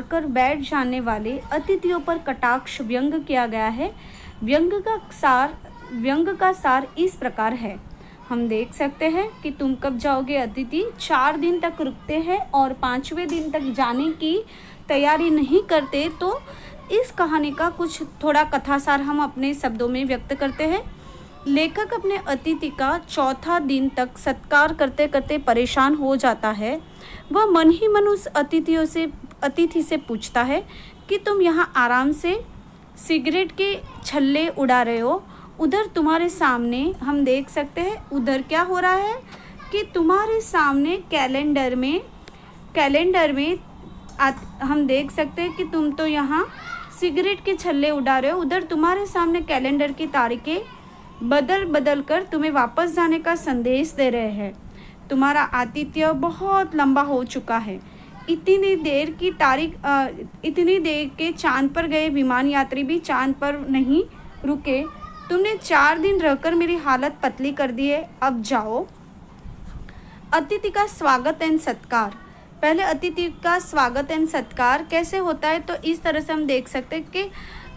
कर बैठ जाने वाले अतिथियों पर कटाक्ष व्यंग किया गया है। व्यंग का सार इस प्रकार है। हम देख सकते हैं कि तुम कब जाओगे अतिथि 4 दिन तक रुकते हैं और 5वें दिन तक जाने की तैयारी नहीं करते, तो इस कहानी का कुछ थोड़ा कथासार हम अपने शब्दों में व्यक्त करते हैं। लेखक अपने अतिथि का चौथा दिन तक सत्कार करते करते परेशान हो जाता है। वह मन ही मन उस अतिथि से पूछता है कि तुम यहाँ आराम से सिगरेट के छल्ले उड़ा रहे हो। उधर तुम्हारे सामने हम देख सकते हैं, उधर क्या हो रहा है कि तुम्हारे सामने कैलेंडर में हम देख सकते हैं कि तुम तो यहाँ सिगरेट के छल्ले उड़ा रहे हो। उधर तुम्हारे सामने कैलेंडर की तारीखें बदल कर तुम्हें वापस जाने का संदेश दे रहे हैं। तुम्हारा आतिथ्य बहुत लंबा हो चुका है। इतनी देर के चांद पर गए विमान यात्री भी चांद पर नहीं रुके। तुमने 4 दिन रहकर मेरी हालत पतली कर दी है। अब जाओ। अतिथि का स्वागत एंड सत्कार। पहले अतिथि का स्वागत एंड सत्कार कैसे होता है, तो इस तरह से हम देख सकते हैं कि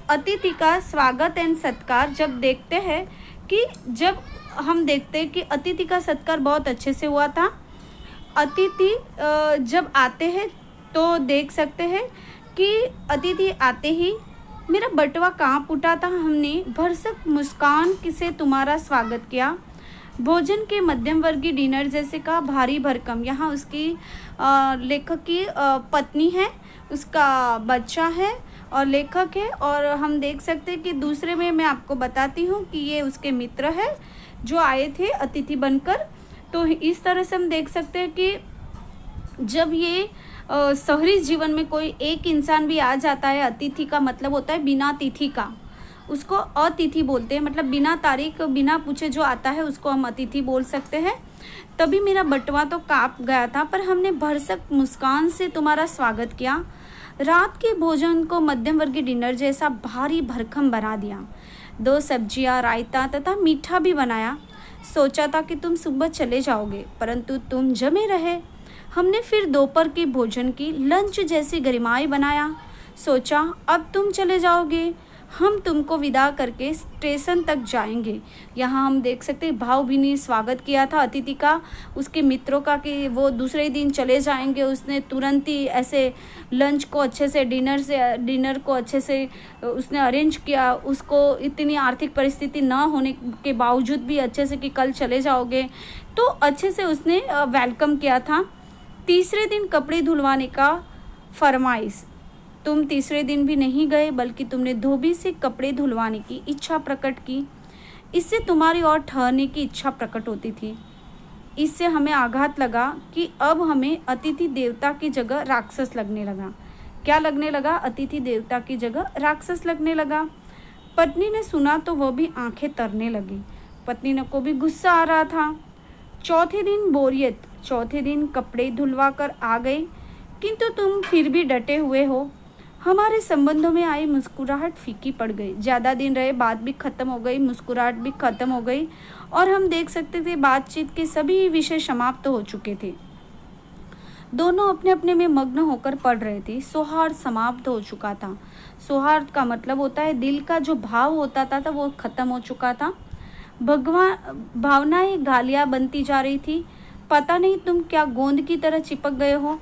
अतिथि का स्वागत एंड सत्कार जब देखते हैं कि अतिथि का सत्कार बहुत अच्छे से हुआ था। अतिथि जब आते हैं तो देख सकते हैं कि अतिथि आते ही मेरा बटुआ कांप उठा था। हमने भरसक मुस्कान से तुम्हारा स्वागत किया। भोजन के मध्यम वर्गीय डिनर जैसे का भारी भरकम। यहाँ उसकी लेखक की पत्नी है, उसका बच्चा है और लेखक है। और हम देख सकते हैं कि दूसरे में मैं आपको बताती हूँ कि ये उसके मित्र है जो आए थे अतिथि बनकर। तो इस तरह से हम देख सकते हैं कि जब ये शहरी जीवन में कोई एक इंसान भी आ जाता है, अतिथि का मतलब होता है बिना तिथि का, उसको अतिथि बोलते हैं। मतलब बिना तारीख बिना पूछे जो आता है उसको हम अतिथि बोल सकते हैं। तभी मेरा बटुआ तो कांप गया था, पर हमने भरसक मुस्कान से तुम्हारा स्वागत किया। रात के भोजन को मध्यम वर्गीय डिनर जैसा भारी भरकम बना दिया। 2 सब्जियां, रायता तथा मीठा भी बनाया। सोचा था कि तुम सुबह चले जाओगे, परंतु तुम जमे रहे। हमने फिर दोपहर के भोजन की लंच जैसी गरिमाई बनाया। सोचा अब तुम चले जाओगे, हम तुमको विदा करके स्टेशन तक जाएंगे। यहाँ हम देख सकते हैं भावभीनी स्वागत किया था अतिथि का, उसके मित्रों का, कि वो दूसरे दिन चले जाएंगे। उसने तुरंत ही ऐसे लंच को अच्छे से डिनर को अच्छे से उसने अरेंज किया। उसको इतनी आर्थिक परिस्थिति न होने के बावजूद भी अच्छे से कि कल चले जाओगे, तो अच्छे से उसने वेलकम किया था। तीसरे दिन कपड़े धुलवाने का फरमाइश। तुम तीसरे दिन भी नहीं गए, बल्कि तुमने धोबी से कपड़े धुलवाने की इच्छा प्रकट की। इससे तुम्हारी और ठहरने की इच्छा प्रकट होती थी। इससे हमें आघात लगा कि अब हमें अतिथि देवता की जगह राक्षस लगने लगा। क्या लगने लगा? अतिथि देवता की जगह राक्षस लगने लगा। पत्नी ने सुना तो वह भी आंखें तरने लगी। पत्नी को भी गुस्सा आ रहा था। चौथे दिन बोरियत। चौथे दिन कपड़े धुलवा कर आ गए, किंतु तुम फिर भी डटे हुए हो। हमारे संबंधों में आई मुस्कुराहट फीकी पड़ गई। ज़्यादा दिन रहे, बात भी खत्म हो गई, मुस्कुराहट भी खत्म हो गई और हम देख सकते थे बातचीत के सभी विषय समाप्त हो चुके थे। दोनों अपने अपने में मग्न होकर पढ़ रहे थे। सौहार्द समाप्त हो चुका था। सौहार्द का मतलब होता है दिल का जो भाव होता था वो खत्म हो चुका था। भावनाएं गालियाँ बनती जा रही थी। पता नहीं तुम क्या गोंद की तरह चिपक गए हो।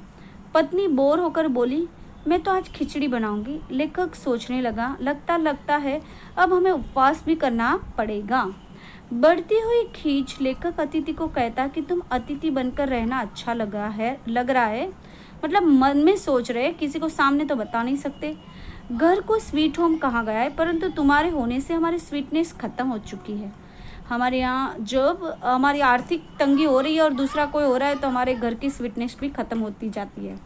पत्नी बोर होकर बोली, मैं तो आज खिचड़ी बनाऊंगी। लेखक सोचने लगा, लगता है अब हमें उपवास भी करना पड़ेगा। बढ़ती हुई खींच लेखक अतिथि को कहता कि तुम अतिथि बनकर रहना अच्छा लग रहा है। मतलब मन में सोच रहे, किसी को सामने तो बता नहीं सकते। घर को स्वीट होम कहा गया है, परंतु तुम्हारे होने से हमारी स्वीटनेस खत्म हो चुकी है। हमारे यहाँ जब हमारी आर्थिक तंगी हो रही है और दूसरा कोई हो रहा है, तो हमारे घर की स्वीटनेस भी खत्म होती जाती है।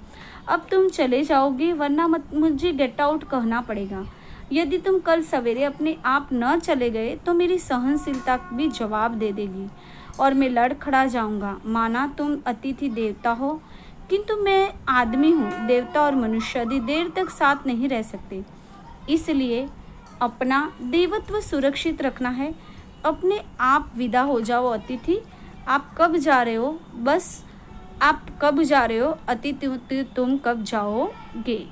अब तुम चले जाओगे, वरना मुझे गेट आउट कहना पड़ेगा। यदि तुम कल सवेरे अपने आप न चले गए तो मेरी सहनशीलता भी जवाब दे देगी और मैं लड़खड़ा जाऊंगा। माना तुम अतिथि देवता हो, किंतु मैं आदमी हूँ। देवता और मनुष्य अधिक देर तक साथ नहीं रह सकते, इसलिए अपना देवत्व सुरक्षित रखना है। अपने आप विदा हो जाओ अतिथि। आप कब जा रहे हो? बस आप कब जा रहे हो? अतिथि तुम कब जाओगे?